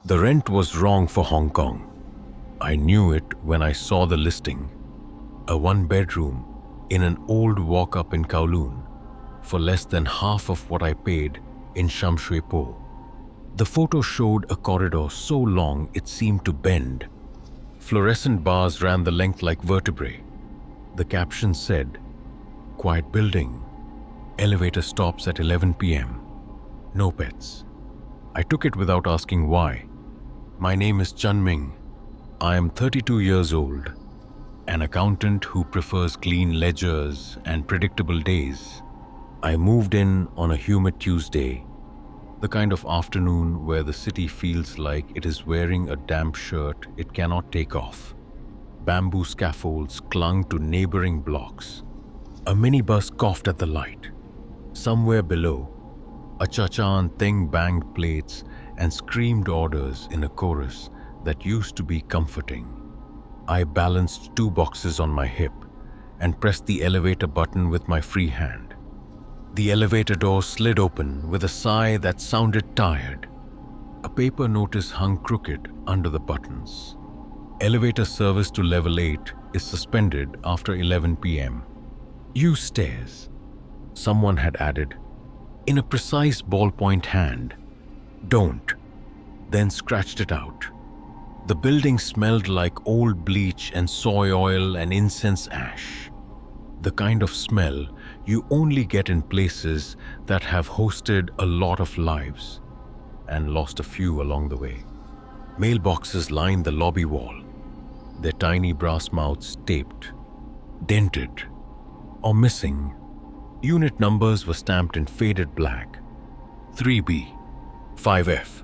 The rent was wrong for Hong Kong. I knew it when I saw the listing. A one-bedroom in an old walk-up in Kowloon for less than half of what I paid in Sham Shui Po. The photo showed a corridor so long it seemed to bend. Fluorescent bars ran the length like vertebrae. The caption said, "Quiet building. Elevator stops at 11 p.m. No pets." I took it without asking why. My name is Chun Ming. I am 32 years old, an accountant who prefers clean ledgers and predictable days. I moved in on a humid Tuesday, the kind of afternoon where the city feels like it is wearing a damp shirt it cannot take off. Bamboo scaffolds clung to neighboring blocks. A minibus coughed at the light. Somewhere below, a Chachan Teng banged plates and screamed orders in a chorus that used to be comforting. I balanced 2 boxes on my hip and pressed the elevator button with my free hand. The elevator door slid open with a sigh that sounded tired. A paper notice hung crooked under the buttons. Elevator service to level 8 is suspended after 11 p.m. Use stairs. Someone had added, in a precise ballpoint hand. Don't. Then scratched it out. The building smelled like old bleach and soy oil and incense ash. The kind of smell you only get in places that have hosted a lot of lives and lost a few along the way. Mailboxes lined the lobby wall, their tiny brass mouths taped, dented, or missing. Unit numbers were stamped in faded black. 3B, 5F,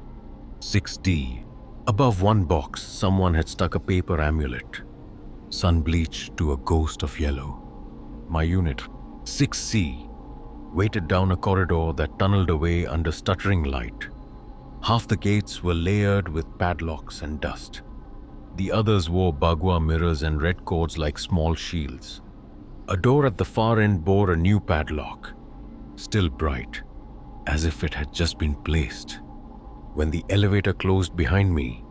6D. Above one box, someone had stuck a paper amulet, sun-bleached to a ghost of yellow. My unit, 6C, waited down a corridor that tunneled away under stuttering light. Half the gates were layered with padlocks and dust. The others wore bagua mirrors and red cords like small shields. A door at the far end bore a new padlock, still bright, as if it had just been placed. When the elevator closed behind me,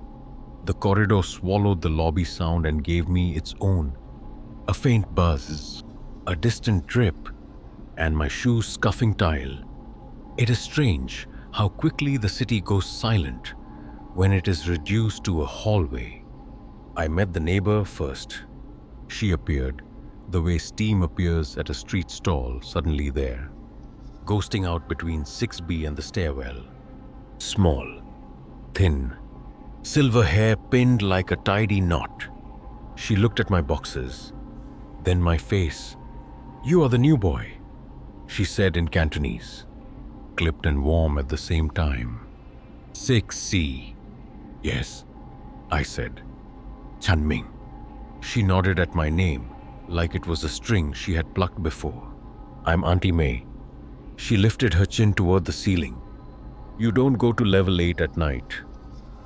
the corridor swallowed the lobby sound and gave me its own. A faint buzz, a distant drip, and my shoes scuffing tile. It is strange how quickly the city goes silent when it is reduced to a hallway. I met the neighbor first. She appeared, the way steam appears at a street stall suddenly there, ghosting out between 6B and the stairwell. Small, thin, silver hair pinned like a tidy knot. She looked at my boxes, then my face. "You are the new boy," she said in Cantonese, clipped and warm at the same time. 6C. "Yes," I said. "Chan Ming." She nodded at my name, like it was a string she had plucked before. "I'm Auntie May." She lifted her chin toward the ceiling. "You don't go to level 8 at night."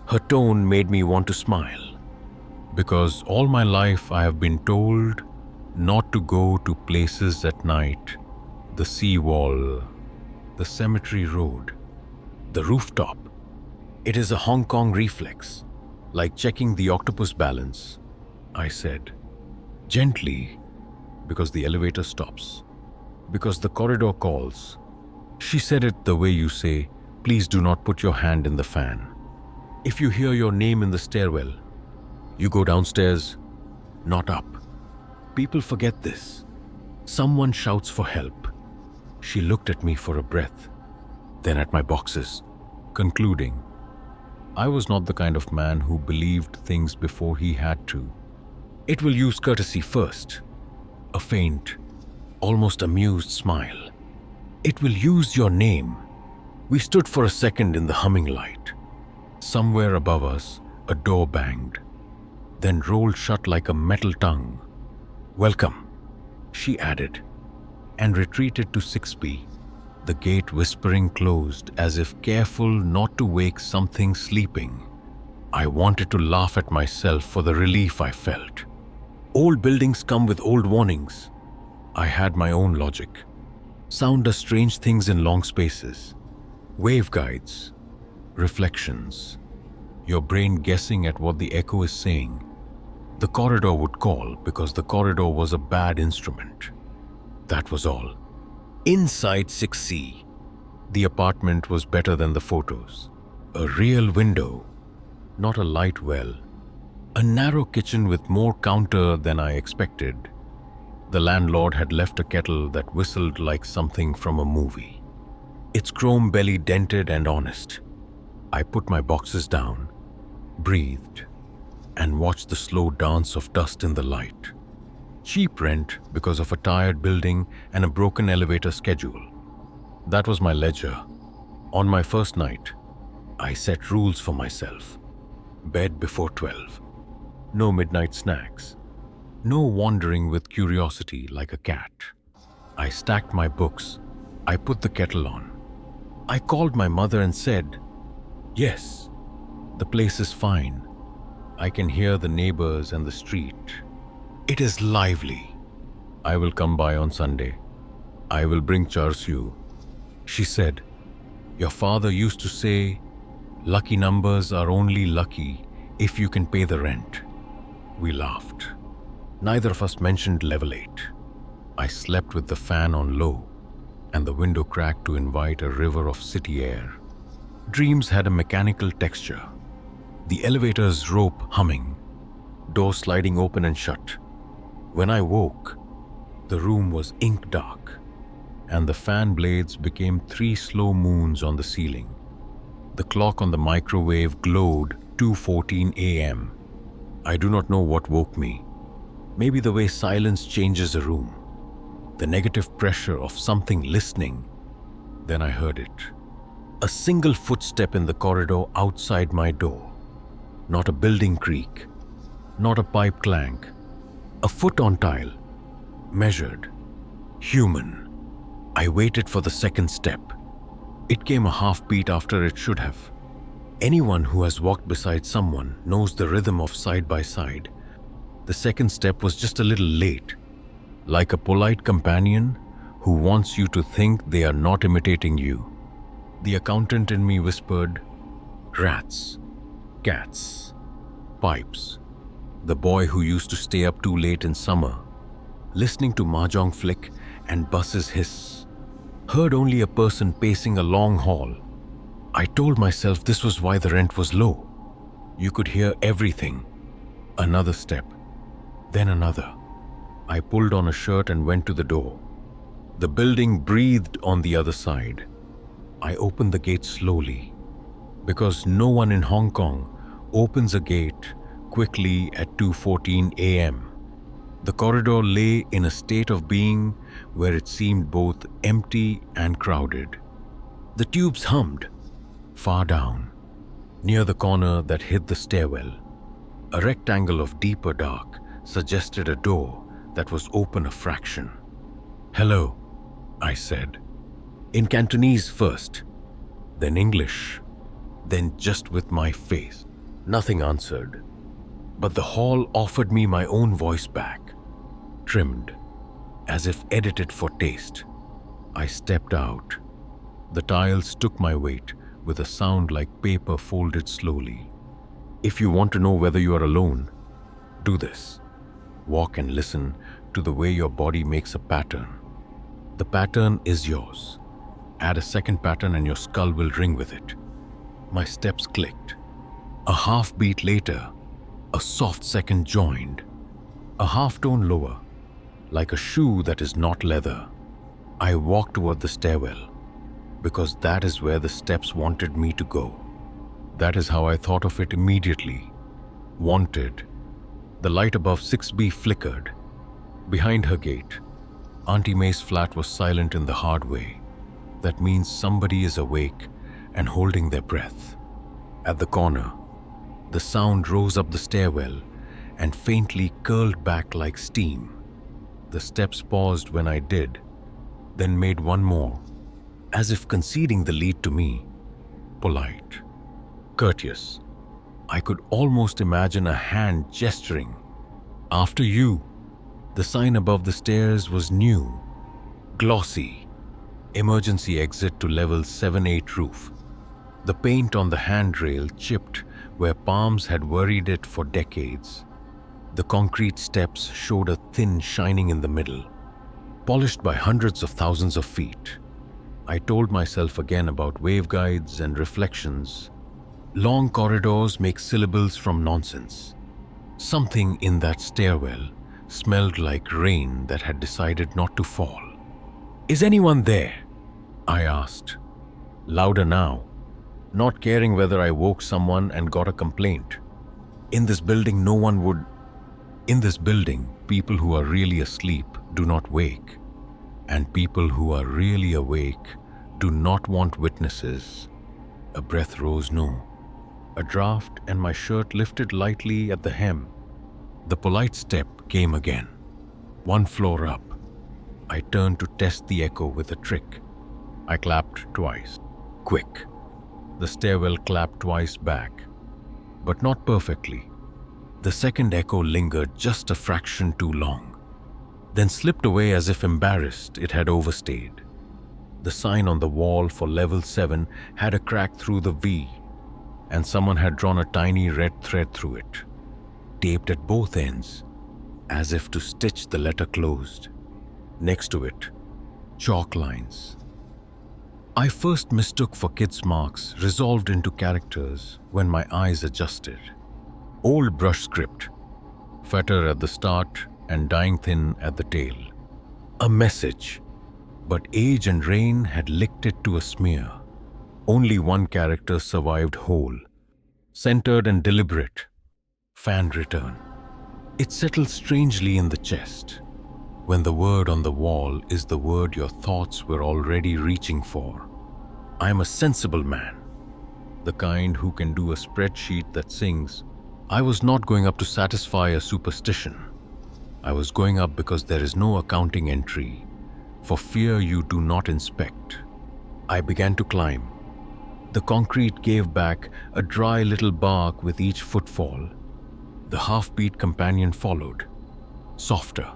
Her tone made me want to smile, because all my life I have been told not to go to places at night. The seawall, the cemetery road, the rooftop. It is a Hong Kong reflex, like checking the octopus balance, I said. Gently, because the elevator stops, because the corridor calls. She said it the way you say, "Please do not put your hand in the fan." If you hear your name in the stairwell, you go downstairs, not up. People forget this. Someone shouts for help. She looked at me for a breath, then at my boxes, concluding, I was not the kind of man who believed things before he had to. It will use courtesy first. A faint, almost amused smile. It will use your name. We stood for a second in the humming light. Somewhere above us, a door banged, then rolled shut like a metal tongue. "Welcome," she added, and retreated to 6B. The gate whispering closed as if careful not to wake something sleeping. I wanted to laugh at myself for the relief I felt. Old buildings come with old warnings. I had my own logic. Sound does strange things in long spaces. Wave guides, reflections. your brain guessing at what the echo is saying. The corridor would call because the corridor was a bad instrument. That was all. Inside 6C, the apartment was better than the photos. A real window, not a light well. A narrow kitchen with more counter than I expected. The landlord had left a kettle that whistled like something from a movie. Its chrome belly dented and honest. I put my boxes down, breathed, and watched the slow dance of dust in the light. Cheap rent because of a tired building and a broken elevator schedule. That was my ledger. On my first night, I set rules for myself. Bed before 12. No midnight snacks. No wandering with curiosity like a cat. I stacked my books. I put the kettle on. I called my mother and said, "Yes, the place is fine. I can hear the neighbors and the street. It is lively. I will come by on Sunday. I will bring charsiu." She said, "Your father used to say, lucky numbers are only lucky if you can pay the rent." We laughed. Neither of us mentioned level 8. I slept with the fan on low and the window cracked to invite a river of city air. Dreams had a mechanical texture. The elevator's rope humming, door sliding open and shut. When I woke, the room was ink dark, and the fan blades became 3 slow moons on the ceiling. The clock on the microwave glowed 2:14 a.m. I do not know what woke me. Maybe the way silence changes a room. The negative pressure of something listening. Then I heard it. A single footstep in the corridor outside my door. Not a building creak. Not a pipe clank. A foot on tile. Measured. Human. I waited for the second step. It came a half beat after it should have. Anyone who has walked beside someone knows the rhythm of side by side. The second step was just a little late. Like a polite companion who wants you to think they are not imitating you. The accountant in me whispered, "Rats, cats, pipes." The boy who used to stay up too late in summer, listening to mahjong flick and buses hiss, heard only a person pacing a long hall. I told myself this was why the rent was low. You could hear everything. Another step, then another. I pulled on a shirt and went to the door. The building breathed on the other side. I opened the gate slowly, because no one in Hong Kong opens a gate quickly at 2:14 a.m. The corridor lay in a state of being where it seemed both empty and crowded. The tubes hummed, far down, near the corner that hid the stairwell. A rectangle of deeper dark suggested a door that was open a fraction. "Hello," I said. In Cantonese first, then English, then just with my face. Nothing answered, but the hall offered me my own voice back, trimmed, as if edited for taste. I stepped out. The tiles took my weight with a sound like paper folded slowly. If you want to know whether you are alone, do this. Walk and listen to the way your body makes a pattern. The pattern is yours. Add a second pattern and your skull will ring with it. My steps clicked. A half beat later, a soft second joined. A half tone lower, like a shoe that is not leather. I walked toward the stairwell, because that is where the steps wanted me to go. That is how I thought of it immediately. Wanted. The light above 6B flickered. Behind her gate, Auntie May's flat was silent in the hard way. That means somebody is awake and holding their breath. At the corner, the sound rose up the stairwell and faintly curled back like steam. The steps paused when I did, then made one more, as if conceding the lead to me. Polite, courteous. I could almost imagine a hand gesturing. "After you." The sign above the stairs was new, glossy. Emergency exit to level 7-8 roof. The paint on the handrail chipped where palms had worried it for decades. The concrete steps showed a thin shining in the middle, polished by hundreds of thousands of feet. I told myself again about waveguides and reflections. Long corridors make syllables from nonsense. Something in that stairwell smelled like rain that had decided not to fall. "Is anyone there?" I asked, louder now, not caring whether I woke someone and got a complaint. In this building, people who are really asleep do not wake, and people who are really awake do not want witnesses. A breath rose, no. A draft, and my shirt lifted lightly at the hem. The polite step came again. One floor up. I turned to test the echo with a trick. I clapped twice. Quick. The stairwell clapped twice back, but not perfectly. The second echo lingered just a fraction too long, then slipped away as if embarrassed it had overstayed. The sign on the wall for level 7 had a crack through the V, and someone had drawn a tiny red thread through it, taped at both ends, as if to stitch the letter closed. Next to it, chalk lines. I first mistook for kids' marks resolved into characters when my eyes adjusted. Old brush script, fatter at the start and dying thin at the tail. A message, but age and rain had licked it to a smear. Only one character survived whole, centered and deliberate. Fan return. It settled strangely in the chest, when the word on the wall is the word your thoughts were already reaching for. I am a sensible man, the kind who can do a spreadsheet that sings. I was not going up to satisfy a superstition. I was going up because there is no accounting entry, for fear you do not inspect. I began to climb. The concrete gave back a dry little bark with each footfall. The half-beat companion followed, softer,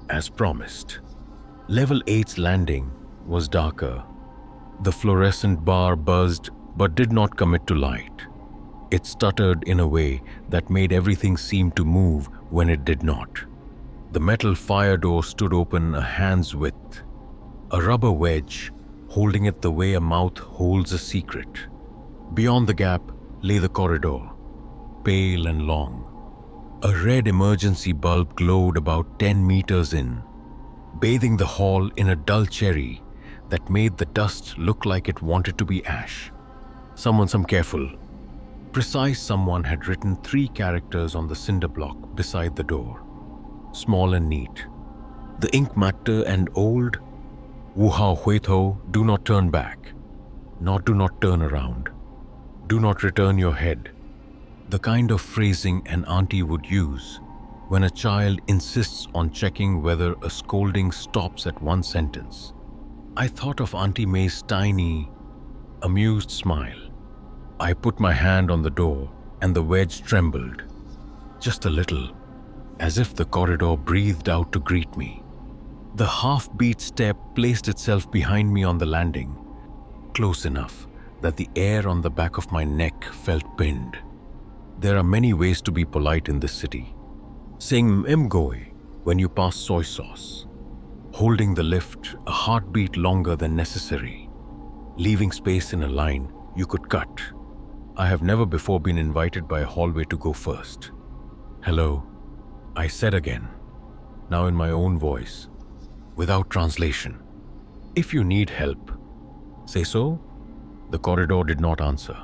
as promised. Level 8's landing was darker. The fluorescent bar buzzed but did not commit to light. It stuttered in a way that made everything seem to move when it did not. The metal fire door stood open a hand's width, a rubber wedge holding it the way a mouth holds a secret. Beyond the gap lay the corridor, pale and long. A red emergency bulb glowed about 10 meters in, bathing the hall in a dull cherry that made the dust look like it wanted to be ash. Some careful, precise someone had written 3 characters on the cinder block beside the door, small and neat. The ink matter and old, "Wu hao hui to, do not turn back," not do not turn around, do not return your head. The kind of phrasing an auntie would use when a child insists on checking whether a scolding stops at one sentence. I thought of Auntie May's tiny, amused smile. I put my hand on the door and the wedge trembled, just a little, as if the corridor breathed out to greet me. The half-beat step placed itself behind me on the landing, close enough that the air on the back of my neck felt pinned. There are many ways to be polite in this city. Saying "mgoy" when you pass soy sauce. Holding the lift a heartbeat longer than necessary. Leaving space in a line you could cut. I have never before been invited by a hallway to go first. "Hello," I said again, now in my own voice, without translation. "If you need help, say so." The corridor did not answer.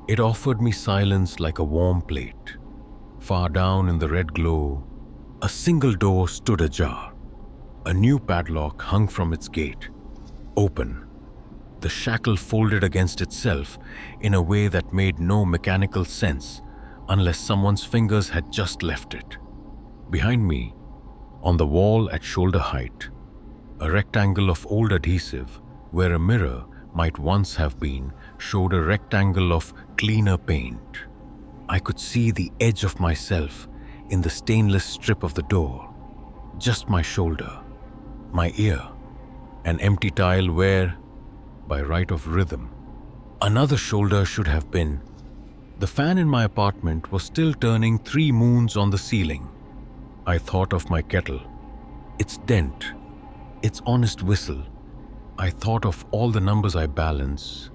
It offered me silence like a warm plate. Far down in the red glow, a single door stood ajar. A new padlock hung from its gate, open. The shackle folded against itself in a way that made no mechanical sense unless someone's fingers had just left it. Behind me, on the wall at shoulder height, a rectangle of old adhesive where a mirror might once have been showed a rectangle of cleaner paint. I could see the edge of myself in the stainless strip of the door, just my shoulder, my ear, an empty tile where, by right of rhythm, another shoulder should have been. The fan in my apartment was still turning 3 moons on the ceiling. I thought of my kettle, its dent, its honest whistle. I thought of all the numbers I balance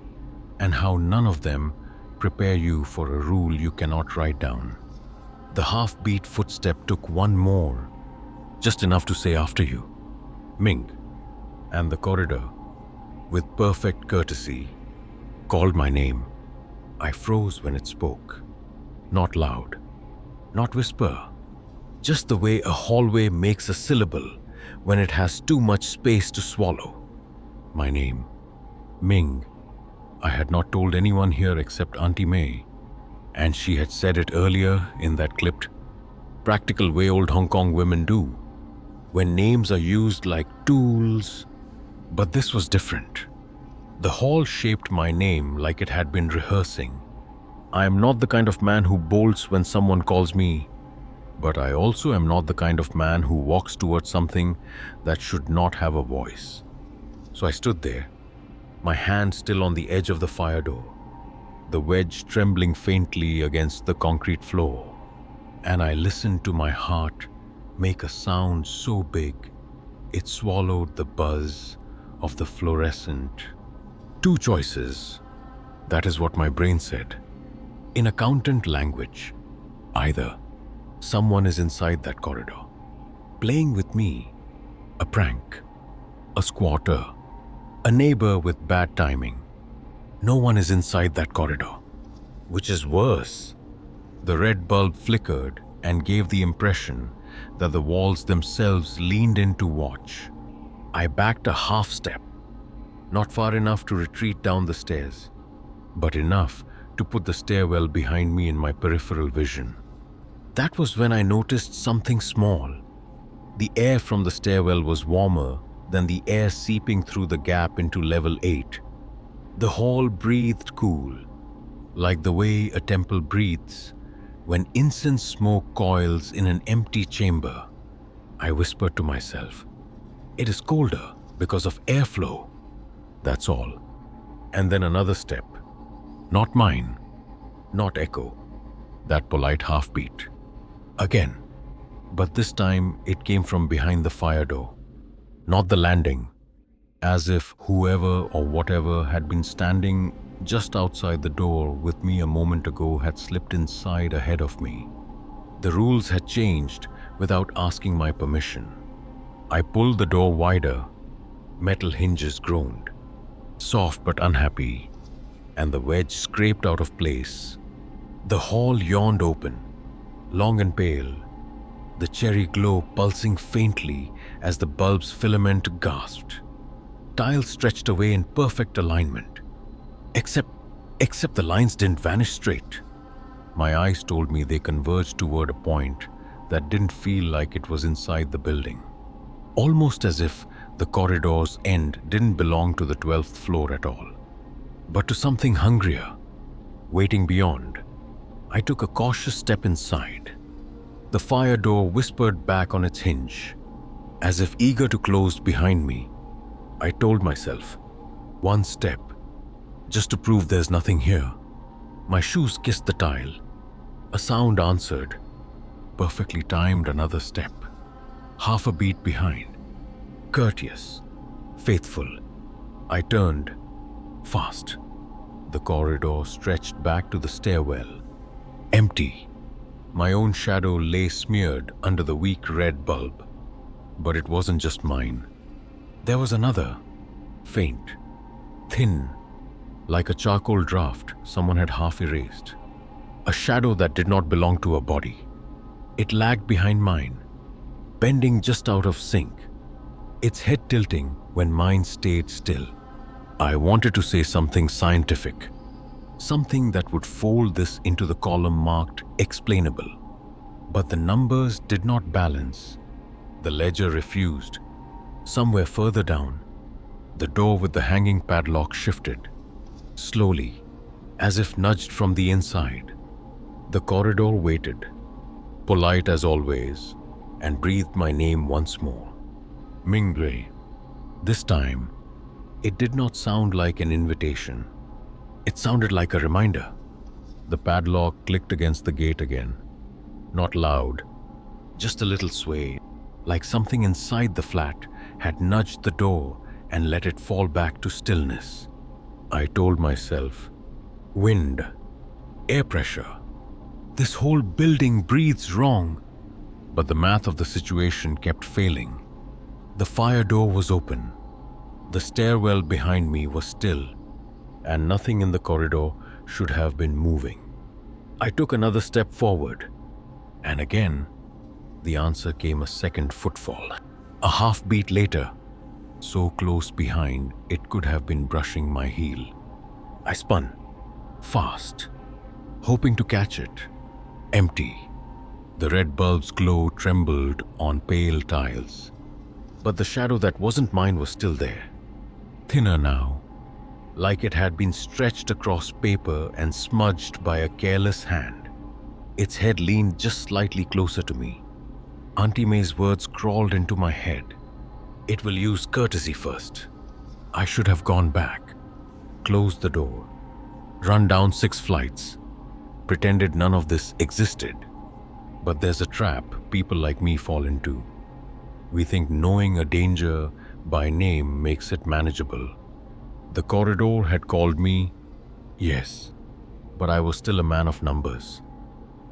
and how none of them prepare you for a rule you cannot write down. The half-beat footstep took one more, just enough to say after you, Ming, and the corridor, with perfect courtesy, called my name. I froze when it spoke. Not loud, not whisper, just the way a hallway makes a syllable when it has too much space to swallow. My name, Ming. I had not told anyone here except Auntie May, and she had said it earlier in that clipped, practical way old Hong Kong women do, when names are used like tools. But this was different. The hall shaped my name like it had been rehearsing. I am not the kind of man who bolts when someone calls me, but I also am not the kind of man who walks towards something that should not have a voice. So I stood there, my hand still on the edge of the fire door, the wedge trembling faintly against the concrete floor, and I listened to my heart make a sound so big it swallowed the buzz of the fluorescent. 2 choices, that is what my brain said. In accountant language, either someone is inside that corridor, playing with me, a prank, a squatter, a neighbor with bad timing. No one is inside that corridor, which is worse. The red bulb flickered and gave the impression that the walls themselves leaned in to watch. I backed a half step, not far enough to retreat down the stairs, but enough to put the stairwell behind me in my peripheral vision. That was when I noticed something small. The air from the stairwell was warmer than the air seeping through the gap into level 8. The hall breathed cool, like the way a temple breathes when incense smoke coils in an empty chamber. I whispered to myself, it is colder because of airflow. That's all. And then another step. Not mine, not echo, that polite half-beat. Again, but this time it came from behind the fire door, not the landing, as if whoever or whatever had been standing just outside the door with me a moment ago had slipped inside ahead of me. The rules had changed without asking my permission. I pulled the door wider. Metal hinges groaned, soft but unhappy, and the wedge scraped out of place. The hall yawned open, long and pale, the cherry glow pulsing faintly as the bulb's filament gasped. Tiles stretched away in perfect alignment, except the lines didn't vanish straight. My eyes told me they converged toward a point that didn't feel like it was inside the building, almost as if the corridor's end didn't belong to the 12th floor at all, but to something hungrier, waiting beyond. I took a cautious step inside. The fire door whispered back on its hinge, as if eager to close behind me. I told myself, one step, just to prove there's nothing here. My shoes kissed the tile. A sound answered, perfectly timed another step, half a beat behind. Courteous, faithful. I turned, fast. The corridor stretched back to the stairwell, empty. My own shadow lay smeared under the weak red bulb. But it wasn't just mine. There was another, faint, thin, like a charcoal draft someone had half erased. A shadow that did not belong to a body. It lagged behind mine, bending just out of sync, its head tilting when mine stayed still. I wanted to say something scientific, something that would fold this into the column marked explainable. But the numbers did not balance. The ledger refused. Somewhere further down, the door with the hanging padlock shifted, slowly, as if nudged from the inside. The corridor waited, polite as always, and breathed my name once more. Mingwei. This time, it did not sound like an invitation. It sounded like a reminder. The padlock clicked against the gate again. Not loud, just a little sway, like something inside the flat had nudged the door and let it fall back to stillness. I told myself, wind, air pressure. This whole building breathes wrong. But the math of the situation kept failing. The fire door was open. The stairwell behind me was still, and nothing in the corridor should have been moving. I took another step forward, and again, the answer came a second footfall. A half beat later, so close behind it could have been brushing my heel. I spun, fast, hoping to catch it. Empty. The red bulb's glow trembled on pale tiles. But the shadow that wasn't mine was still there. Thinner now, like it had been stretched across paper and smudged by a careless hand. Its head leaned just slightly closer to me. Auntie May's words crawled into my head. It will use courtesy first. I should have gone back, closed the door, run down 6 flights, pretended none of this existed. But there's a trap people like me fall into. We think knowing a danger by name makes it manageable. The corridor had called me, yes, but I was still a man of numbers,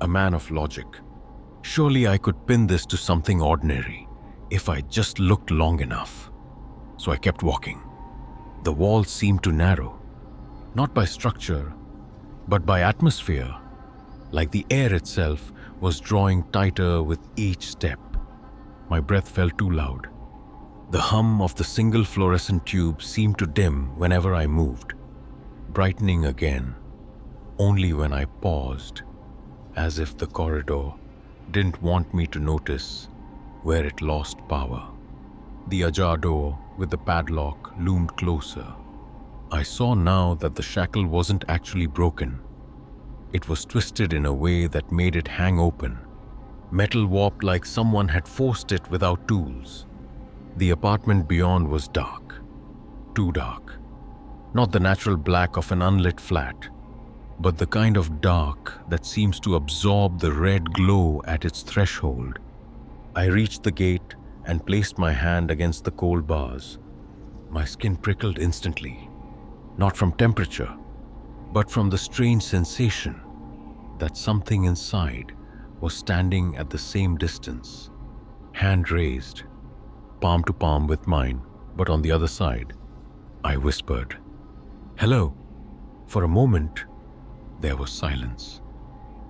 a man of logic. Surely I could pin this to something ordinary if I just looked long enough. So I kept walking. The walls seemed to narrow, not by structure, but by atmosphere, like the air itself was drawing tighter with each step. My breath felt too loud. The hum of the single fluorescent tube seemed to dim whenever I moved, brightening again, only when I paused, as if the corridor didn't want me to notice where it lost power. The ajar door with the padlock loomed closer. I saw now that the shackle wasn't actually broken. It was twisted in a way that made it hang open, metal warped like someone had forced it without tools. The apartment beyond was dark, too dark. Not the natural black of an unlit flat, but the kind of dark that seems to absorb the red glow at its threshold. I reached the gate and placed my hand against the cold bars. My skin prickled instantly, not from temperature, but from the strange sensation that something inside was standing at the same distance, hand raised, palm to palm with mine, but on the other side. I whispered, "Hello." For a moment, there was silence.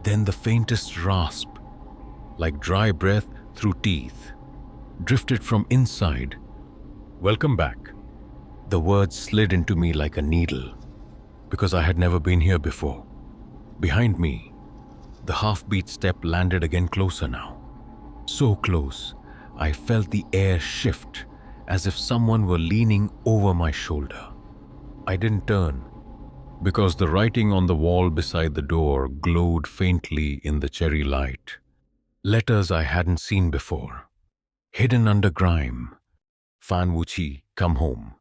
Then the faintest rasp, like dry breath through teeth, drifted from inside. "Welcome back." The words slid into me like a needle, because I had never been here before. Behind me, the half-beat step landed again closer now. So close, I felt the air shift as if someone were leaning over my shoulder. I didn't turn, because the writing on the wall beside the door glowed faintly in the cherry light. Letters I hadn't seen before, hidden under grime. "Fan Wuchi, come home."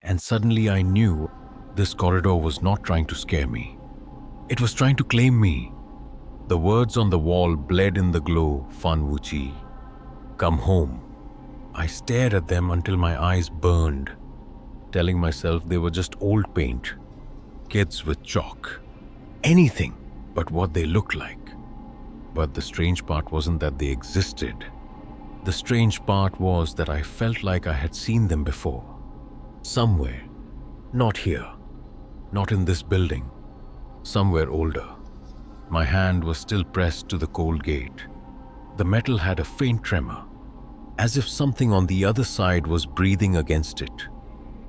And suddenly I knew this corridor was not trying to scare me. It was trying to claim me. The words on the wall bled in the glow, "Fan Wuchi, come home." I stared at them until my eyes burned, telling myself they were just old paint, kids with chalk, anything but what they looked like. But the strange part wasn't that they existed. The strange part was that I felt like I had seen them before. Somewhere. Not here. Not in this building. Somewhere older. My hand was still pressed to the cold gate. The metal had a faint tremor, as if something on the other side was breathing against it.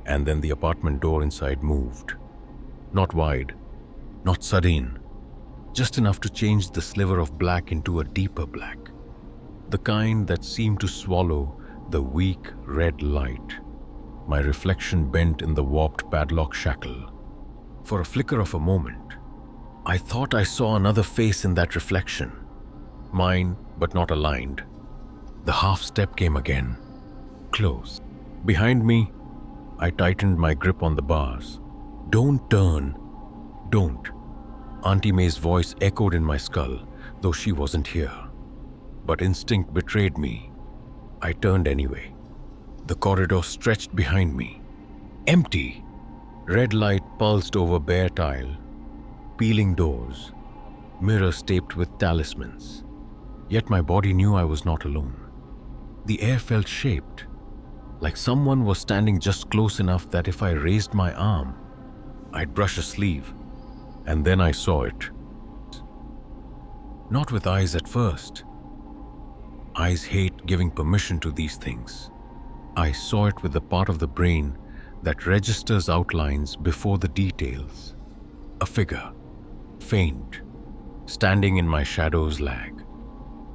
And then the apartment door inside moved. Not wide, not sudden, just enough to change the sliver of black into a deeper black. The kind that seemed to swallow the weak red light. My reflection bent in the warped padlock shackle. For a flicker of a moment, I thought I saw another face in that reflection. Mine, but not aligned. The half step came again. Close. Behind me, I tightened my grip on the bars. "Don't turn. Don't." Auntie May's voice echoed in my skull, though she wasn't here. But instinct betrayed me. I turned anyway. The corridor stretched behind me. Empty. Red light pulsed over bare tile, peeling doors, mirrors taped with talismans. Yet my body knew I was not alone. The air felt shaped, like someone was standing just close enough that if I raised my arm, I'd brush a sleeve. And then I saw it. Not with eyes at first. Eyes hate giving permission to these things. I saw it with the part of the brain that registers outlines before the details. A figure, faint, standing in my shadow's lag.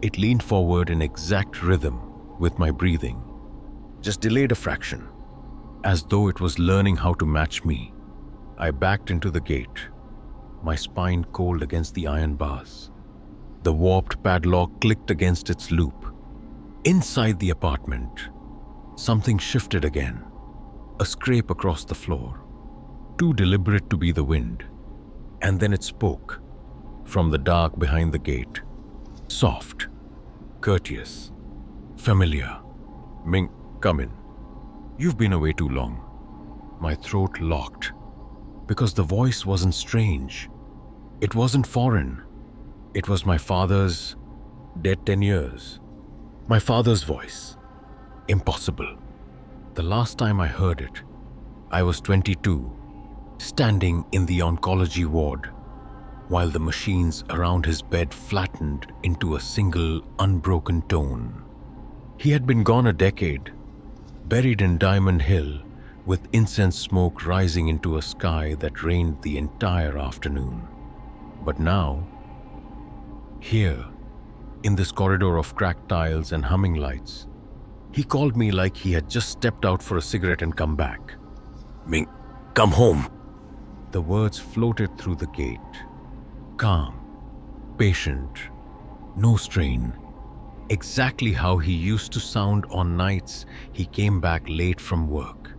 It leaned forward in exact rhythm with my breathing, just delayed a fraction, as though it was learning how to match me. I backed into the gate, my spine cold against the iron bars. The warped padlock clicked against its loop. Inside the apartment, something shifted again, a scrape across the floor, too deliberate to be the wind. And then it spoke, from the dark behind the gate, soft, courteous, familiar. Ming, come in. You've been away too long. My throat locked, because the voice wasn't strange. It wasn't foreign. It was my father's, dead 10 years. My father's voice. Impossible. The last time I heard it, I was 22, standing in the oncology ward, while the machines around his bed flattened into a single, unbroken tone. He had been gone a decade, buried in Diamond Hill, with incense smoke rising into a sky that rained the entire afternoon. But now, here, in this corridor of cracked tiles and humming lights, he called me like he had just stepped out for a cigarette and come back. Ming, come home. The words floated through the gate. Calm, patient, no strain. Exactly how he used to sound on nights he came back late from work.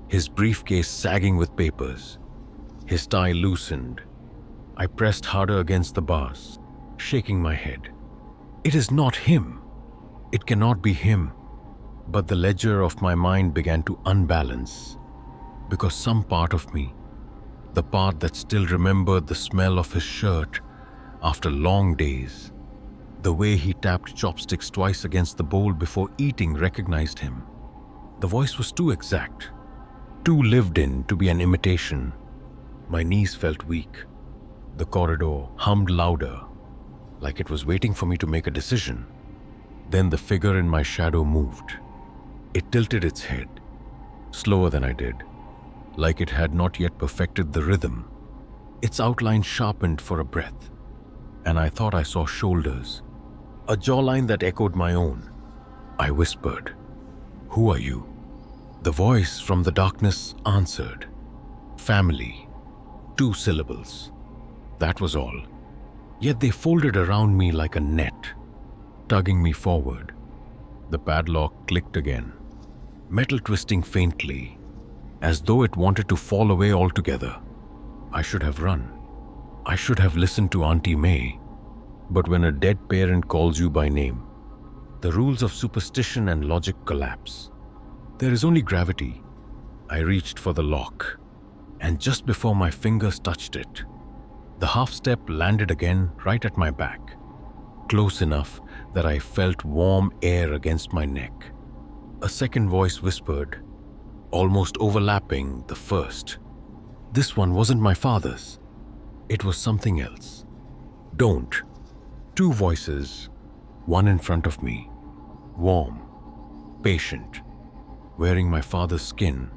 His briefcase sagging with papers, his tie loosened. I pressed harder against the bars, shaking my head. It is not him. It cannot be him. But the ledger of my mind began to unbalance, because some part of me, the part that still remembered the smell of his shirt after long days, the way he tapped chopsticks twice against the bowl before eating, recognized him. The voice was too exact, too lived in to be an imitation. My knees felt weak. The corridor hummed louder, like it was waiting for me to make a decision. Then the figure in my shadow moved. It tilted its head, slower than I did, like it had not yet perfected the rhythm. Its outline sharpened for a breath, and I thought I saw shoulders, a jawline that echoed my own. I whispered, "Who are you?" The voice from the darkness answered, "Family." 2 syllables. That was all. Yet they folded around me like a net, tugging me forward. The padlock clicked again, metal twisting faintly, as though it wanted to fall away altogether. I should have run. I should have listened to Auntie May. But when a dead parent calls you by name, the rules of superstition and logic collapse. There is only gravity. I reached for the lock, and just before my fingers touched it, the half-step landed again right at my back, close enough that I felt warm air against my neck. A second voice whispered, almost overlapping the first. This one wasn't my father's. It was something else. Don't. 2 voices, one in front of me, warm, patient, wearing my father's skin,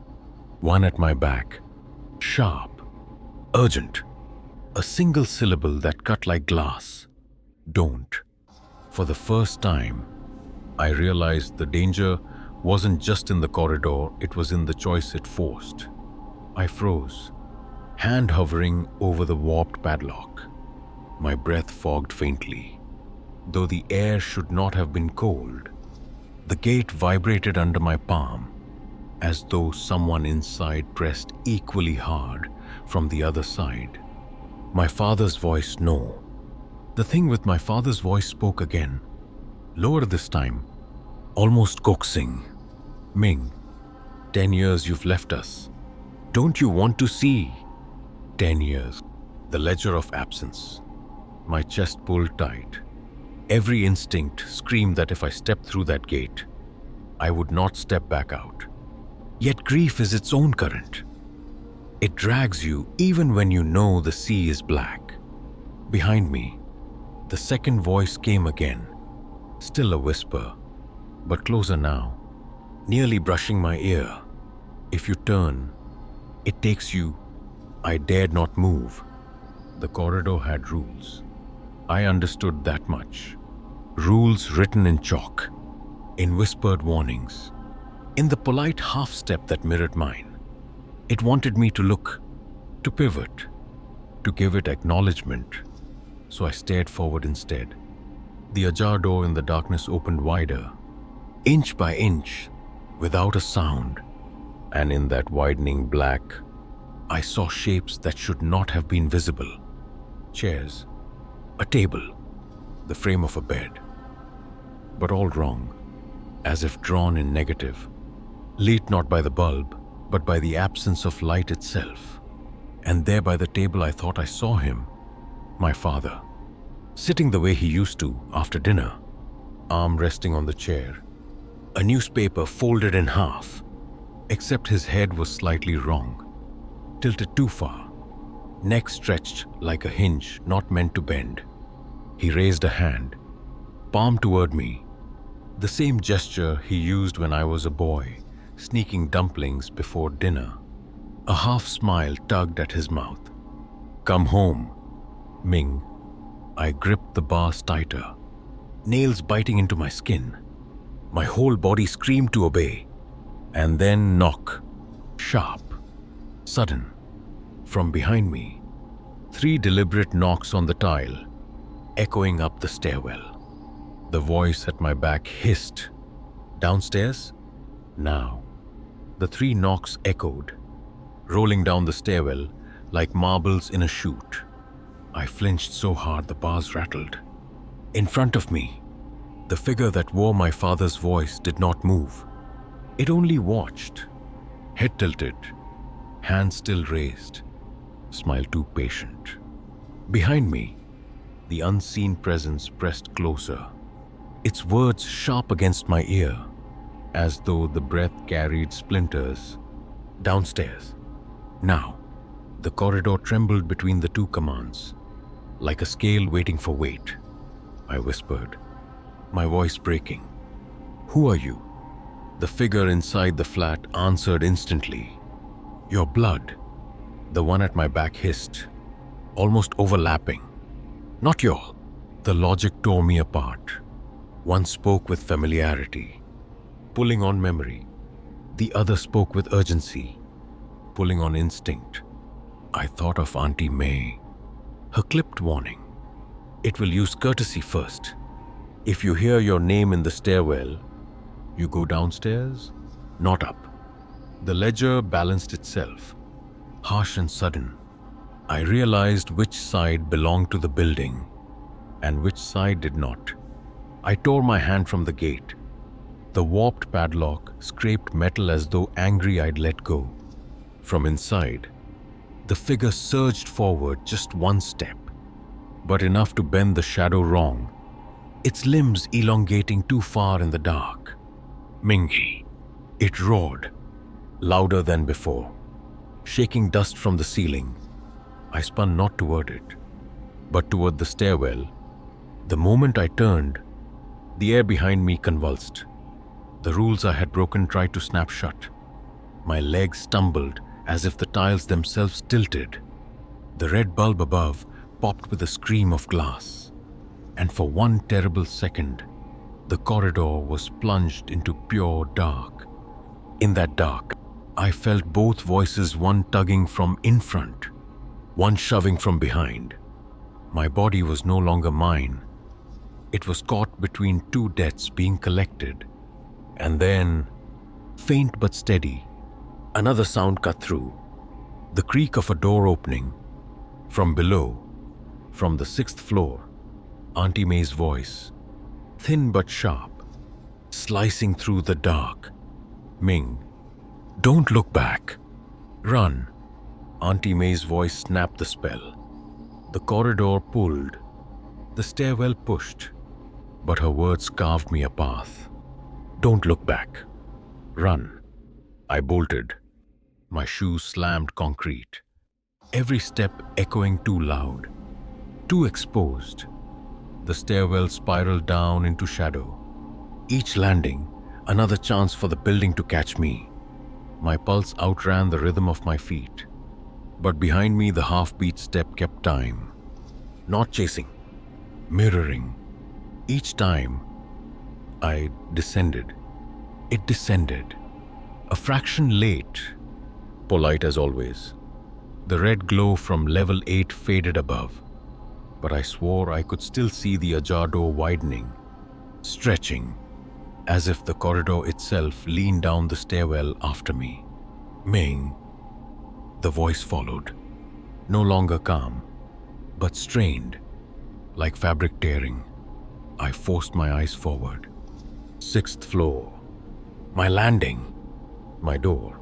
one at my back, sharp, urgent. A single syllable that cut like glass. Don't. For the first time, I realized the danger wasn't just in the corridor, it was in the choice it forced. I froze, hand hovering over the warped padlock. My breath fogged faintly. Though the air should not have been cold, the gate vibrated under my palm, as though someone inside pressed equally hard from the other side. My father's voice, no. The thing with my father's voice spoke again, lower this time, almost coaxing. Ming, 10 years you've left us. Don't you want to see? 10 years. The ledger of absence. My chest pulled tight. Every instinct screamed that if I stepped through that gate, I would not step back out. Yet grief is its own current. It drags you even when you know the sea is black. Behind me, the second voice came again, still a whisper, but closer now, nearly brushing my ear. If you turn, it takes you. I dared not move. The corridor had rules. I understood that much. Rules written in chalk, in whispered warnings, in the polite half-step that mirrored mine. It wanted me to look, to pivot, to give it acknowledgement, so I stared forward instead. The ajar door in the darkness opened wider, inch by inch, without a sound, and in that widening black, I saw shapes that should not have been visible. Chairs, a table, the frame of a bed. But all wrong, as if drawn in negative, lit not by the bulb, but by the absence of light itself. And there by the table I thought I saw him, my father, sitting the way he used to after dinner, arm resting on the chair, a newspaper folded in half, except his head was slightly wrong, tilted too far, neck stretched like a hinge not meant to bend. He raised a hand, palm toward me, the same gesture he used when I was a boy, sneaking dumplings before dinner. A half smile tugged at his mouth. Come home, Ming. I gripped the bars tighter, nails biting into my skin. My whole body screamed to obey. And then knock, sharp, sudden, from behind me. 3 deliberate knocks on the tile, echoing up the stairwell. The voice at my back hissed. Downstairs? Now. The 3 knocks echoed, rolling down the stairwell like marbles in a chute. I flinched so hard the bars rattled. In front of me, the figure that wore my father's voice did not move. It only watched, head tilted, hand still raised, smile too patient. Behind me, the unseen presence pressed closer, its words sharp against my ear, as though the breath carried splinters. Downstairs. Now. The corridor trembled between the 2 commands, like a scale waiting for weight. I whispered, my voice breaking. Who are you? The figure inside the flat answered instantly. Your blood. The one at my back hissed, almost overlapping. Not your. The logic tore me apart. One spoke with familiarity, pulling on memory. The other spoke with urgency, pulling on instinct. I thought of Auntie May. Her clipped warning. It will use courtesy first. If you hear your name in the stairwell, you go downstairs, not up. The ledger balanced itself, harsh and sudden. I realized which side belonged to the building and which side did not. I tore my hand from the gate. The warped padlock scraped metal as though angry I'd let go. From inside, the figure surged forward just 1 step, but enough to bend the shadow wrong, its limbs elongating too far in the dark. Mingy. It roared, louder than before, shaking dust from the ceiling. I spun not toward it, but toward the stairwell. The moment I turned, the air behind me convulsed. The rules I had broken tried to snap shut. My legs stumbled as if the tiles themselves tilted. The red bulb above popped with a scream of glass. And for 1 terrible second, the corridor was plunged into pure dark. In that dark, I felt both voices, one tugging from in front, one shoving from behind. My body was no longer mine. It was caught between 2 deaths being collected. And then, faint but steady, another sound cut through. The creak of a door opening. From below, From the 6th floor, Auntie May's voice, thin but sharp, slicing through the dark. Ming, don't look back. Run. Auntie May's voice snapped the spell. The corridor pulled. The stairwell pushed. But her words carved me a path. Don't look back. Run. I bolted. My shoes slammed concrete. Every step echoing too loud, too exposed. The stairwell spiraled down into shadow. Each landing, another chance for the building to catch me. My pulse outran the rhythm of my feet. But behind me, the half-beat step kept time. Not chasing, mirroring. Each time, I descended. It descended. A fraction late, polite as always. The red glow from level 8 faded above, but I swore I could still see the ajar door widening, stretching, as if the corridor itself leaned down the stairwell after me. Ming, the voice followed, no longer calm, but strained, like fabric tearing. I forced my eyes forward. 6th floor. My landing. My door.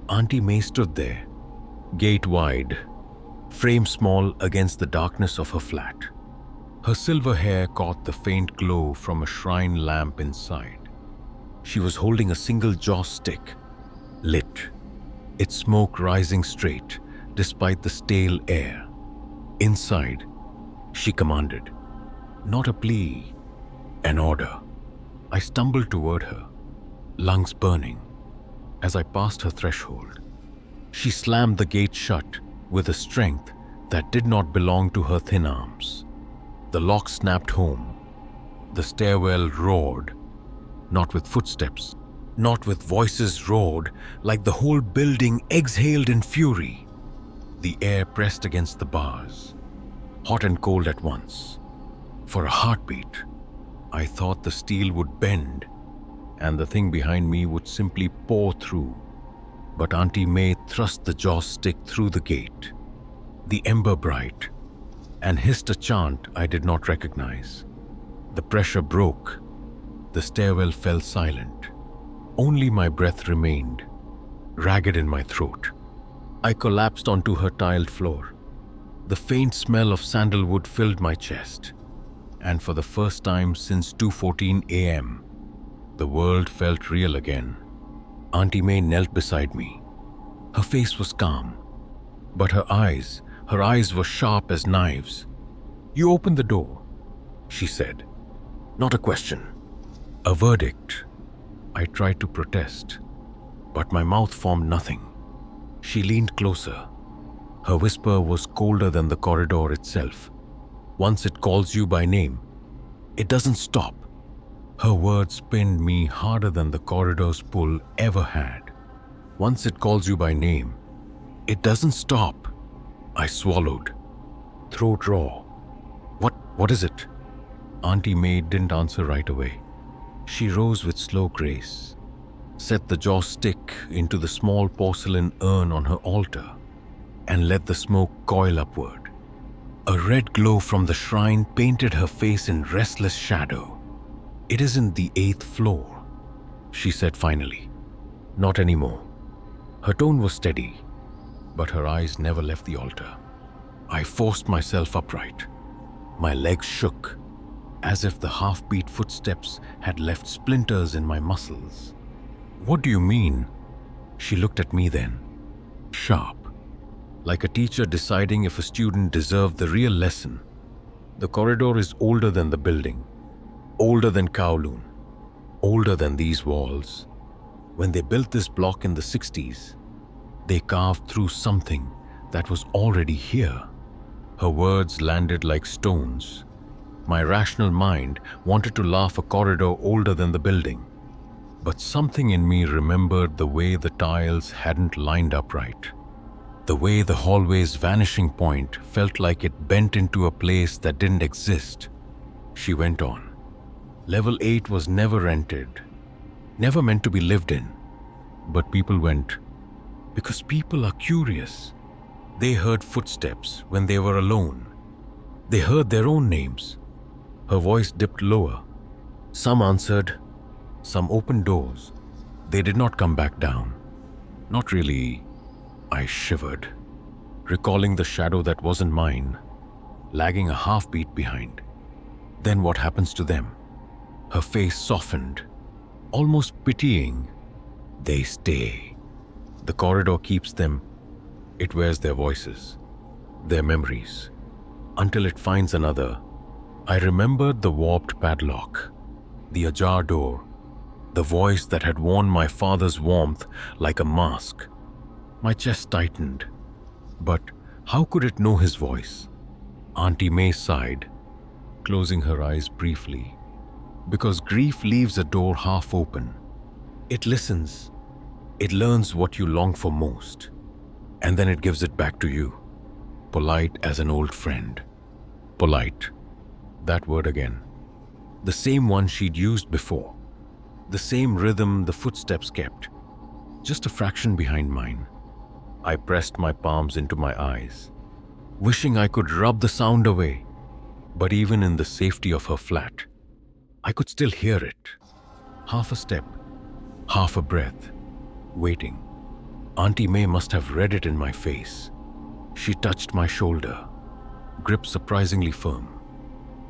Auntie May stood there, gate wide, frame small against the darkness of her flat. Her silver hair caught the faint glow from a shrine lamp inside. She was holding a single joss stick, lit, its smoke rising straight despite the stale air. Inside, she commanded, not a plea, an order. I stumbled toward her, lungs burning. As I passed her threshold, she slammed the gate shut with a strength that did not belong to her thin arms. The lock snapped home. The stairwell roared, not with footsteps, not with voices roared, like the whole building exhaled in fury. The air pressed against the bars, hot and cold at once. For a heartbeat, I thought the steel would bend and the thing behind me would simply pour through. But Auntie May thrust the joss stick through the gate, the ember bright, and hissed a chant I did not recognize. The pressure broke. The stairwell fell silent. Only my breath remained, ragged in my throat. I collapsed onto her tiled floor. The faint smell of sandalwood filled my chest, and for the first time since 2:14 a.m., the world felt real again. Auntie May knelt beside me. Her face was calm, but her eyes were sharp as knives. You opened the door, she said. Not a question, a verdict. I tried to protest, but my mouth formed nothing. She leaned closer. Her whisper was colder than the corridor itself. Once it calls you by name, it doesn't stop. Her words pinned me harder than the corridor's pull ever had. Once it calls you by name, it doesn't stop. I swallowed, throat raw. What is it? Auntie May didn't answer right away. She rose with slow grace, set the joss stick into the small porcelain urn on her altar, and let the smoke coil upward. A red glow from the shrine painted her face in restless shadow. It isn't the 8th floor, she said finally. Not anymore. Her tone was steady, but her eyes never left the altar. I forced myself upright. My legs shook, as if the half-beat footsteps had left splinters in my muscles. What do you mean? She looked at me then, sharp, like a teacher deciding if a student deserved the real lesson. The corridor is older than the building. Older than Kowloon, older than these walls. When they built this block in the 60s, they carved through something that was already here. Her words landed like stones. My rational mind wanted to laugh a corridor older than the building, but something in me remembered the way the tiles hadn't lined up right. The way the hallway's vanishing point felt like it bent into a place that didn't exist. She went on. Level 8 was never rented, never meant to be lived in. But people went, because people are curious. They heard footsteps when they were alone. They heard their own names. Her voice dipped lower. Some answered, some opened doors. They did not come back down. Not really. I shivered, recalling the shadow that wasn't mine, lagging a half-beat behind. Then what happens to them? Her face softened, almost pitying. They stay. The corridor keeps them. It wears their voices, their memories, until it finds another. I remembered the warped padlock, the ajar door, the voice that had worn my father's warmth like a mask. My chest tightened. But how could it know his voice? Auntie May sighed, closing her eyes briefly. Because grief leaves a door half open. It listens. It learns what you long for most. And then it gives it back to you, polite as an old friend. Polite. That word again. The same one she'd used before. The same rhythm the footsteps kept, just a fraction behind mine. I pressed my palms into my eyes, wishing I could rub the sound away. But even in the safety of her flat, I could still hear it. Half a step, half a breath, waiting. Auntie May must have read it in my face. She touched my shoulder, grip surprisingly firm.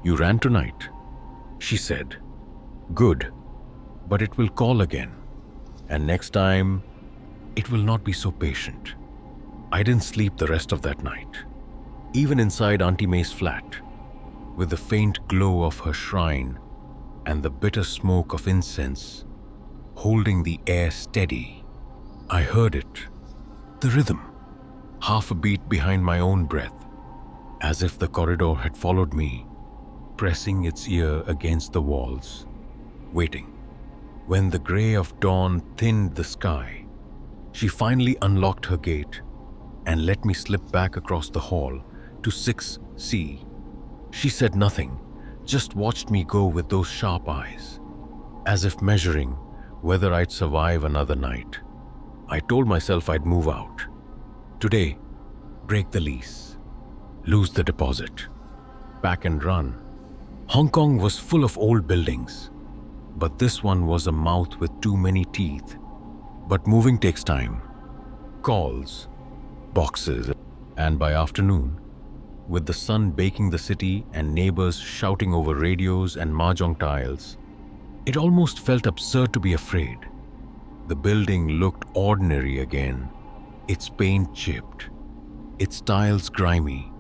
"You ran tonight," she said. "Good. But it will call again. And next time, it will not be so patient." I didn't sleep the rest of that night. Even inside Auntie May's flat, with the faint glow of her shrine and the bitter smoke of incense, holding the air steady, I heard it. The rhythm, half a beat behind my own breath, as if the corridor had followed me, pressing its ear against the walls, waiting. When the grey of dawn thinned the sky, she finally unlocked her gate and let me slip back across the hall to 6C. She said nothing, just watched me go with those sharp eyes, as if measuring whether I'd survive another night. I told myself I'd move out. Today, break the lease, lose the deposit, pack and run. Hong Kong was full of old buildings, but this one was a mouth with too many teeth. But moving takes time. Calls, boxes, and by afternoon, with the sun baking the city and neighbors shouting over radios and mahjong tiles, it almost felt absurd to be afraid. The building looked ordinary again, its paint chipped, its tiles grimy,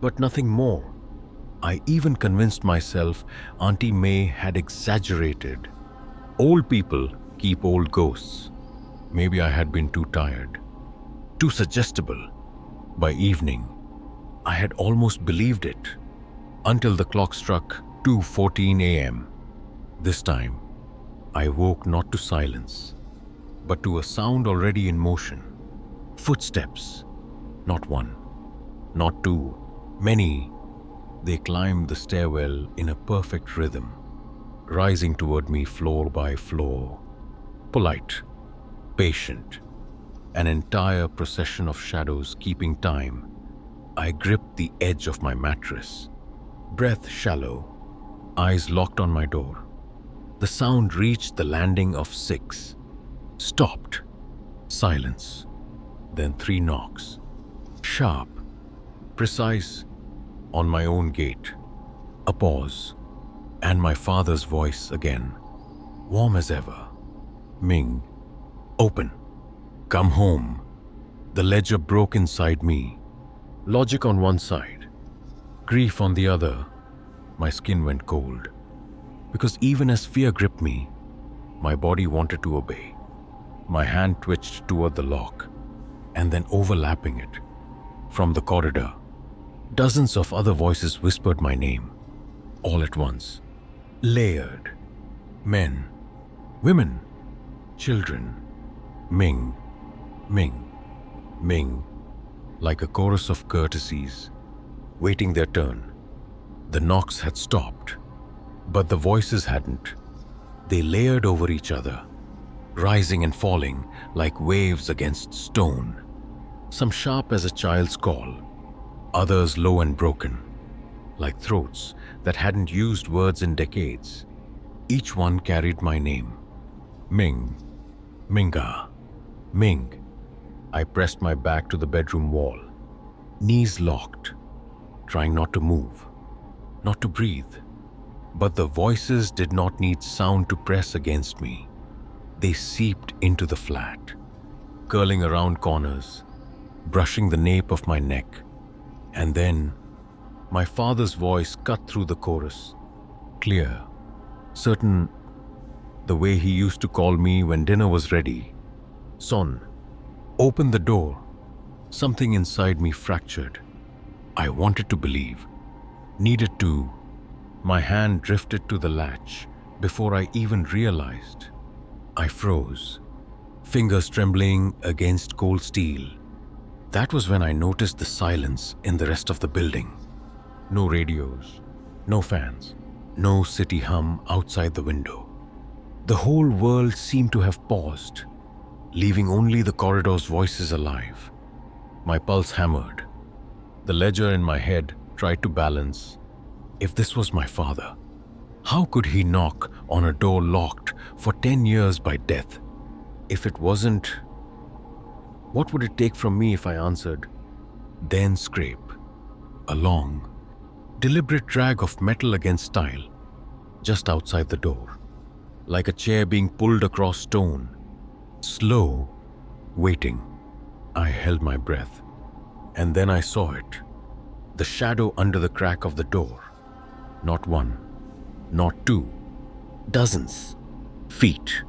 but nothing more. I even convinced myself Auntie May had exaggerated. Old people keep old ghosts. Maybe I had been too tired, too suggestible. By evening, I had almost believed it, until the clock struck 2:14 a.m. This time, I woke not to silence, but to a sound already in motion. Footsteps. Not one, not two, many. They climbed the stairwell in a perfect rhythm, rising toward me floor by floor. Polite, patient, an entire procession of shadows keeping time. I gripped the edge of my mattress, breath shallow, eyes locked on my door. The sound reached the landing of 6, stopped, silence, then 3 knocks, sharp, precise, on my own gate. A pause, and my father's voice again, warm as ever. "Ming, open. Come home." The ledger broke inside me. Logic on one side, grief on the other. My skin went cold, because even as fear gripped me, my body wanted to obey. My hand twitched toward the lock, and then overlapping it, from the corridor, dozens of other voices whispered my name, all at once. Layered. Men, women, children. Ming, Ming, Ming. Like a chorus of courtesies, waiting their turn. The knocks had stopped, but the voices hadn't. They layered over each other, rising and falling like waves against stone. Some sharp as a child's call, others low and broken, like throats that hadn't used words in decades. Each one carried my name. Ming, Minga, Ming. I pressed my back to the bedroom wall, knees locked, trying not to move, not to breathe. But the voices did not need sound to press against me. They seeped into the flat, curling around corners, brushing the nape of my neck. And then, my father's voice cut through the chorus, clear, certain, the way he used to call me when dinner was ready. Son, open the door. Something inside me fractured. I wanted to believe, needed to. My hand drifted to the latch before I even realized. I froze, fingers trembling against cold steel. That was when I noticed the silence in the rest of the building. No radios, no fans, no city hum outside the window. The whole world seemed to have paused, leaving only the corridor's voices alive. My pulse hammered. The ledger in my head tried to balance. If this was my father, how could he knock on a door locked for 10 years by death? If it wasn't, what would it take from me if I answered? Then scrape. A long, deliberate drag of metal against tile, just outside the door, like a chair being pulled across stone. Slow, waiting. I held my breath, and then I saw it. The shadow under the crack of the door. Not one, not two, dozens. Feet,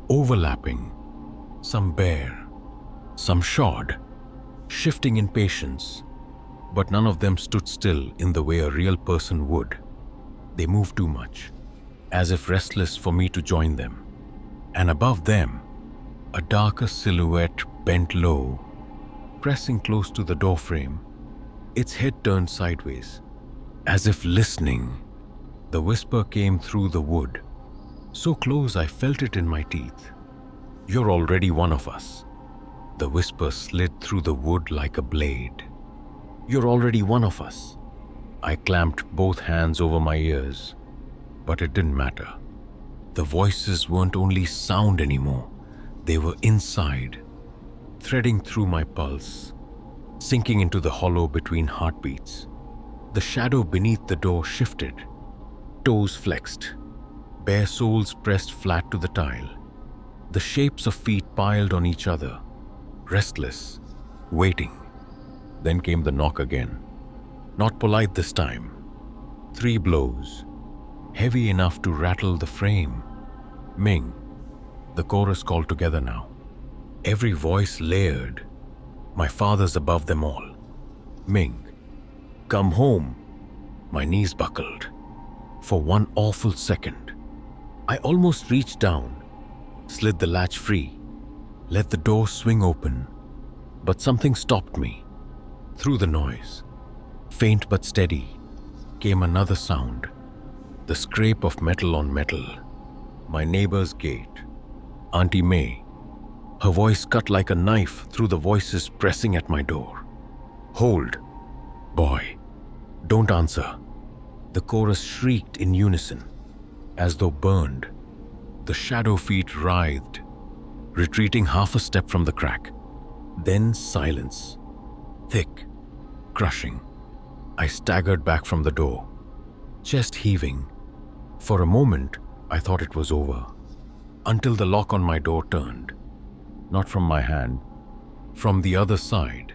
overlapping, some bare, some shod, shifting in patience, but none of them stood still in the way a real person would. They moved too much, as if restless for me to join them. And above them, a darker silhouette bent low, pressing close to the doorframe, its head turned sideways, as if listening. The whisper came through the wood, so close I felt it in my teeth. You're already one of us. The whisper slid through the wood like a blade. You're already one of us. I clamped both hands over my ears, but it didn't matter. The voices weren't only sound anymore. They were inside, threading through my pulse, sinking into the hollow between heartbeats. The shadow beneath the door shifted. Toes flexed, bare soles pressed flat to the tile. The shapes of feet piled on each other, restless, waiting. Then came the knock again. Not polite this time. 3 blows, heavy enough to rattle the frame. Ming. The chorus called together now. Every voice layered. My father's above them all. Ming. Come home. My knees buckled. For one awful second, I almost reached down, slid the latch free, let the door swing open, but something stopped me. Through the noise, faint but steady, came another sound, the scrape of metal on metal. My neighbor's gate. Auntie May. Her voice cut like a knife through the voices pressing at my door. Hold. Boy. Don't answer. The chorus shrieked in unison, as though burned. The shadow feet writhed, retreating half a step from the crack. Then silence. Thick, crushing. I staggered back from the door, chest heaving. For a moment, I thought it was over, until the lock on my door turned. Not from my hand, from the other side.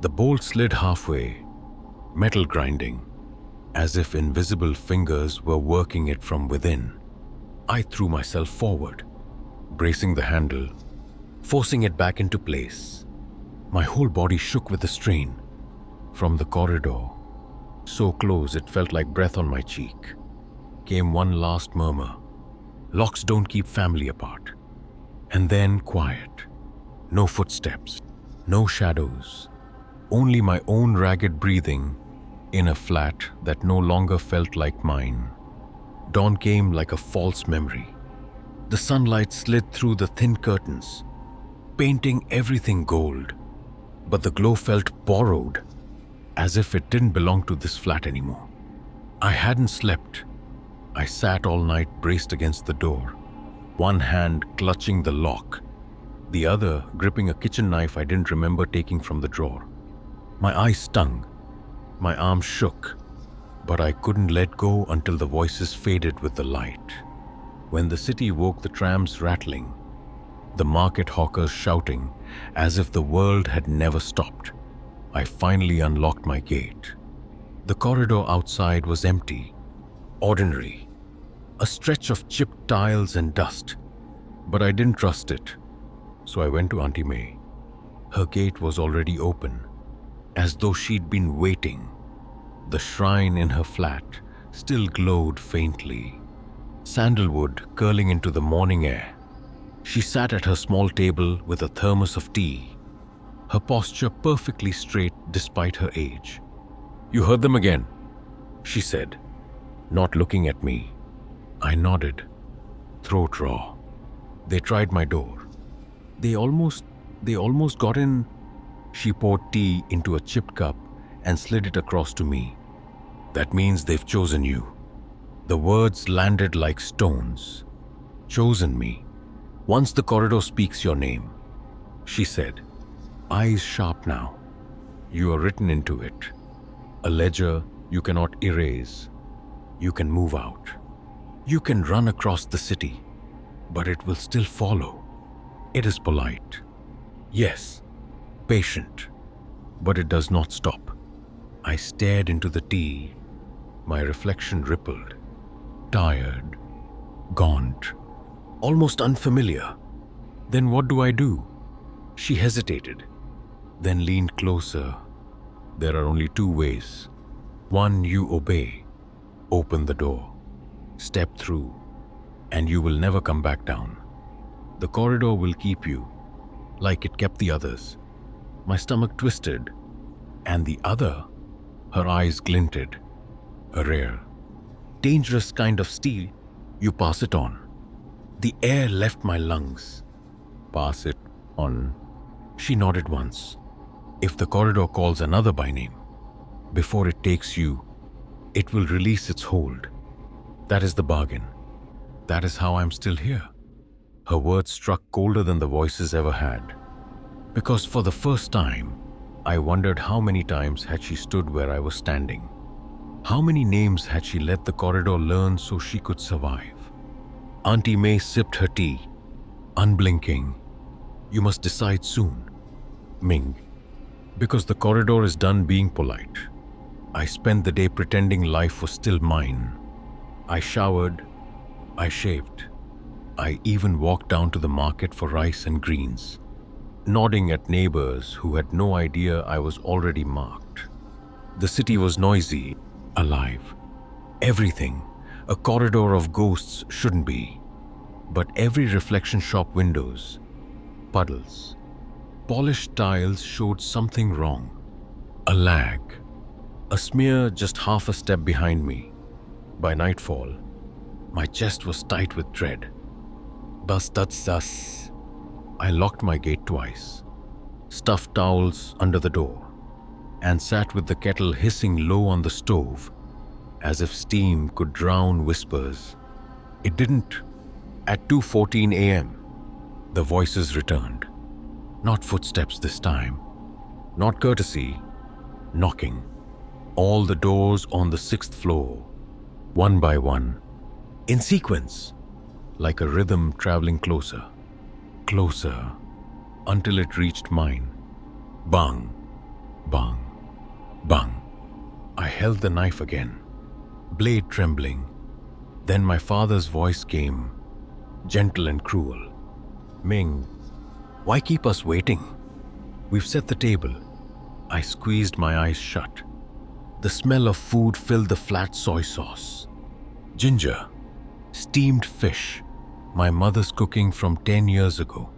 The bolt slid halfway, metal grinding, as if invisible fingers were working it from within. I threw myself forward, bracing the handle, forcing it back into place. My whole body shook with the strain. From the corridor, so close it felt like breath on my cheek, came one last murmur. Locks don't keep family apart. And then quiet. No footsteps, no shadows, only my own ragged breathing in a flat that no longer felt like mine. Dawn came like a false memory. The sunlight slid through the thin curtains, painting everything gold, but the glow felt borrowed, as if it didn't belong to this flat anymore. I hadn't slept. I sat all night braced against the door, one hand clutching the lock, the other gripping a kitchen knife I didn't remember taking from the drawer. My eyes stung, my arms shook, but I couldn't let go until the voices faded with the light. When the city woke, the trams rattling, the market hawkers shouting as if the world had never stopped, I finally unlocked my gate. The corridor outside was empty, ordinary, a stretch of chipped tiles and dust, but I didn't trust it, so I went to Auntie May. Her gate was already open, as though she'd been waiting. The shrine in her flat still glowed faintly, sandalwood curling into the morning air. She sat at her small table with a thermos of tea, her posture perfectly straight despite her age. "You heard them again," she said, not looking at me. I nodded, throat raw. "They tried my door. They almost got in." She poured tea into a chipped cup and slid it across to me. "That means they've chosen you." The words landed like stones. "Chosen me. Once the corridor speaks your name," she said, eyes sharp now. "You are written into it. A ledger you cannot erase. You can move out. You can run across the city, but it will still follow. It is polite. Yes, patient, but it does not stop." I stared into the tea. My reflection rippled. Tired, gaunt, almost unfamiliar. "Then what do I do?" She hesitated, then leaned closer. "There are only two ways. One, you obey. Open the door. Step through, and you will never come back down. The corridor will keep you, like it kept the others." My stomach twisted. "And the other?" Her eyes glinted. "A rare, dangerous kind of steel. You pass it on." The air left my lungs. "Pass it on." She nodded once. "If the corridor calls another by name, before it takes you, it will release its hold. That is the bargain. That is how I'm still here." Her words struck colder than the voices ever had. Because for the first time, I wondered how many times had she stood where I was standing. How many names had she let the corridor learn so she could survive? Auntie May sipped her tea, unblinking. "You must decide soon, Ming, because the corridor is done being polite." I spent the day pretending life was still mine. I showered, I shaved, I even walked down to the market for rice and greens, nodding at neighbors who had no idea I was already marked. The city was noisy, alive. Everything a corridor of ghosts shouldn't be. But every reflection shop windows, puddles, polished tiles showed something wrong. A lag, a smear just half a step behind me. By nightfall, my chest was tight with dread. "Bus that's us." I locked my gate twice, stuffed towels under the door, and sat with the kettle hissing low on the stove, as if steam could drown whispers. It didn't. At 2:14 a.m., the voices returned. Not footsteps this time, not courtesy, knocking. All the doors on the 6th floor, one by one, in sequence, like a rhythm traveling closer, closer, until it reached mine. Bang, bang, bang. I held the knife again, blade trembling. Then my father's voice came, gentle and cruel. "Ming, why keep us waiting? We've set the table." I squeezed my eyes shut. The smell of food filled the flat soy sauce. Ginger, steamed fish, my mother's cooking from 10 years ago.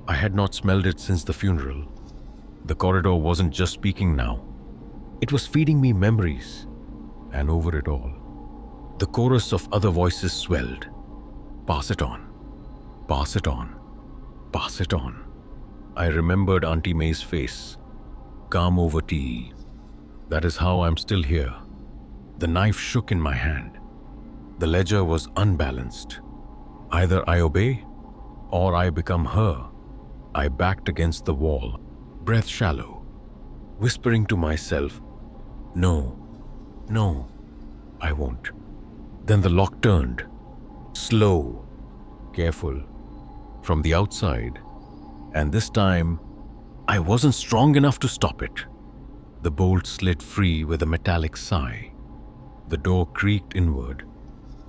I had not smelled it since the funeral. The corridor wasn't just speaking now. It was feeding me memories. And over it all, the chorus of other voices swelled. "Pass it on. Pass it on. Pass it on." I remembered Auntie May's face, calm over tea. That is how I'm still here. The knife shook in my hand. The ledger was unbalanced. Either I obey, or I become her. I backed against the wall, breath shallow, whispering to myself, "No, no, I won't." Then the lock turned, slow, careful, from the outside, and this time, I wasn't strong enough to stop it. The bolt slid free with a metallic sigh. The door creaked inward,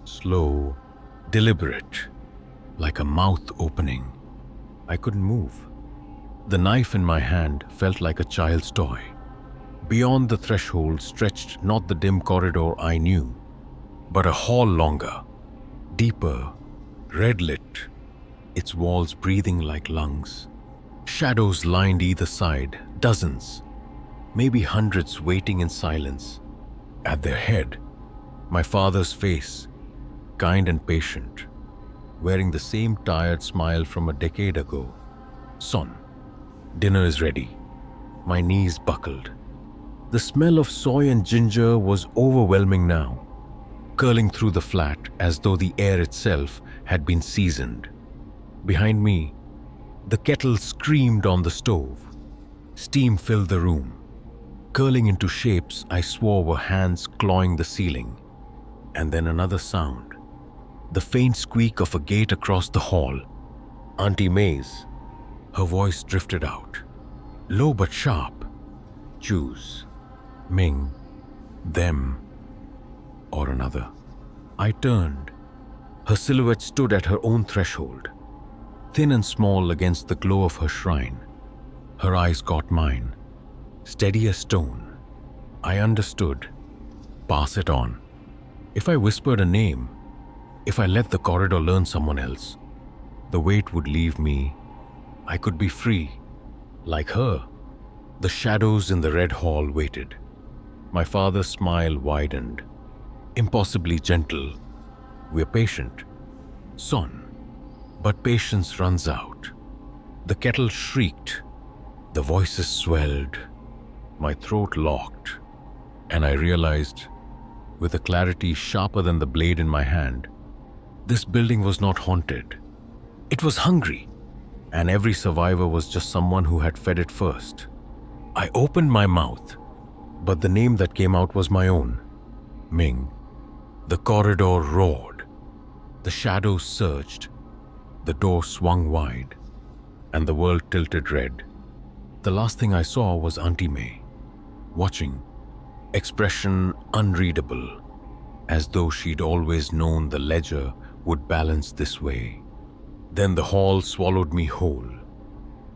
slow, deliberate, like a mouth opening. I couldn't move. The knife in my hand felt like a child's toy. Beyond the threshold stretched not the dim corridor I knew, but a hall longer, deeper, red-lit, its walls breathing like lungs. Shadows lined either side, dozens, maybe hundreds waiting in silence. At their head, my father's face, kind and patient, wearing the same tired smile from a decade ago. "Son, dinner is ready." My knees buckled. The smell of soy and ginger was overwhelming now, curling through the flat as though the air itself had been seasoned. Behind me, the kettle screamed on the stove. Steam filled the room, curling into shapes I swore were hands clawing the ceiling. And then another sound, the faint squeak of a gate across the hall. Auntie May's. Her voice drifted out, low but sharp. "Choose. Ming, them, or another." I turned. Her silhouette stood at her own threshold, thin and small against the glow of her shrine. Her eyes caught mine, steady as stone. I understood. Pass it on. If I whispered a name, if I let the corridor learn someone else, the weight would leave me. I could be free, like her. The shadows in the red hall waited. My father's smile widened, impossibly gentle. "We're patient, son, but patience runs out." The kettle shrieked. The voices swelled. My throat locked, and I realized, with a clarity sharper than the blade in my hand, this building was not haunted. It was hungry, and every survivor was just someone who had fed it first. I opened my mouth, but the name that came out was my own, Ming. The corridor roared. The shadows surged. The door swung wide, and the world tilted red. The last thing I saw was Auntie May, watching, expression unreadable, as though she'd always known the ledger would balance this way. Then the hall swallowed me whole.